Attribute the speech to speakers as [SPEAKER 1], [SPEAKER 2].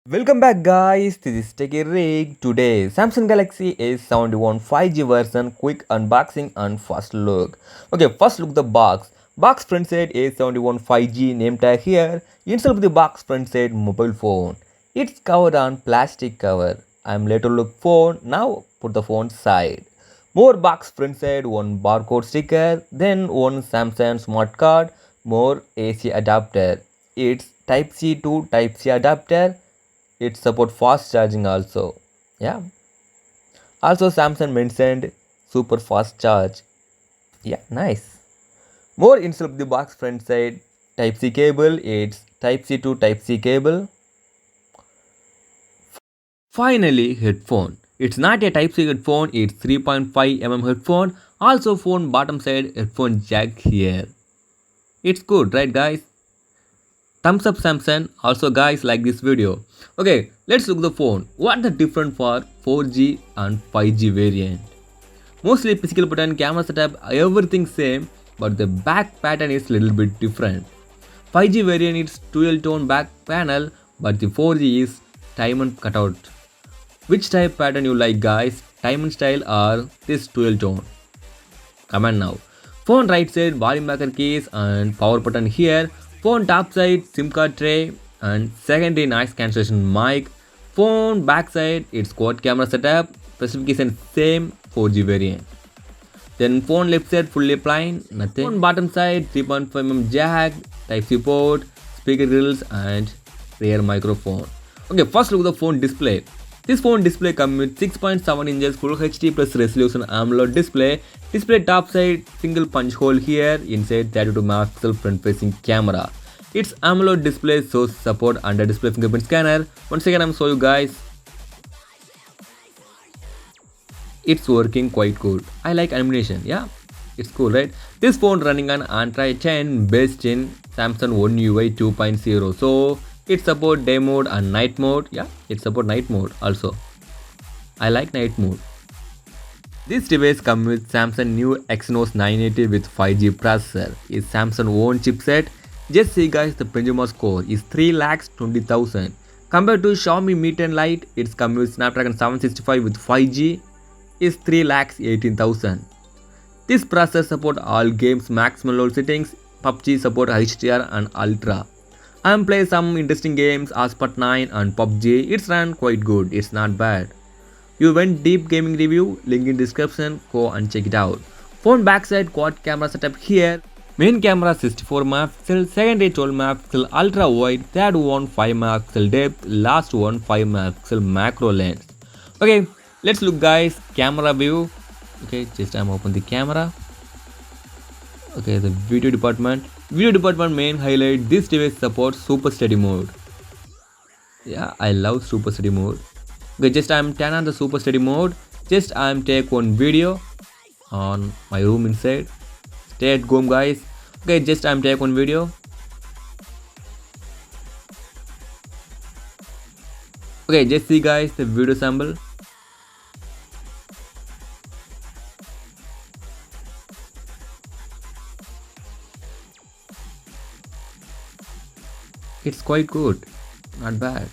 [SPEAKER 1] Welcome back guys, this is Techie Rig. Today Samsung Galaxy A71 5G version quick unboxing and first look. Okay, first look the box. Box front side A71 5G name tag here. Inside of the box front side mobile phone. It's covered on plastic cover. I'm later look phone. Now put the phone side. More box front side, one barcode sticker, then one Samsung smart card, more AC adapter. It's Type C to Type C adapter. It support fast charging also. Yeah, also Samsung mentioned super fast charge. Yeah, nice. More inside of the box front side type C cable. It's type C to type C cable. Finally, headphone. It's not a type C headphone, it's 3.5 mm headphone. Also phone bottom side headphone jack here. It's good, right guys? Thumbs up Samsung. Also guys, like this video. Okay, let's look the phone. What the difference for 4G and 5G variant? Mostly physical button, camera setup, everything same, but the back pattern is little bit different. 5G variant is dual tone back panel, but the 4G is diamond cutout. Which type pattern you like guys? Diamond style or this dual tone? Comment now. Phone right side volume backer keys and power button here. Phone top side SIM card tray and secondary noise cancellation mic. Phone back side it's quad camera setup. Specification same 4G variant. Then phone left side fully plain, nothing. Phone bottom side 3.5mm jack, Type C port, speaker grills and rear microphone. Okay, first look at the phone display. This phone display comes with 6.7 inches Full HD plus resolution Amoled display. Display top side single punch hole here, inside 32 megapixel front facing camera. Its Amoled display shows support under display fingerprint scanner. Once again I'm show you guys. It's working quite good. I like animation, yeah. It's cool, right? This phone running on Android 10 based in Samsung One UI 2.0. So it support day mode and night mode. Yeah, it support night mode also. I like night mode. This device comes with Samsung new Exynos 980 with 5G processor. It's Samsung own chipset. Just see guys, the benchmark score is 3,20,000. Compared to Xiaomi Mi 10 Lite, it's comes with Snapdragon 765 with 5G is 3,18,000. This processor support all games maximum load settings. PUBG support HDR and Ultra. I'm playing some interesting games, Aspat 9 and PUBG. It's run quite good, it's not bad. You want deep gaming review, link in description, go and check it out. Phone backside quad camera setup here. Main camera 64 megapixel, secondary 12 megapixel ultra wide, third one 5 megapixel depth, last one 5 megapixel macro lens. Okay, let's look guys, camera view. Okay, just I'm open the camera. Okay, the video department. Video department main highlight, this device supports super steady mode. Yeah, I love super steady mode. Okay, just I'm turn on the super steady mode. Just I'm take one video on my room inside. Stay at home guys. Okay, just I'm take one video. Okay, just see guys the video sample. It's quite good, not bad.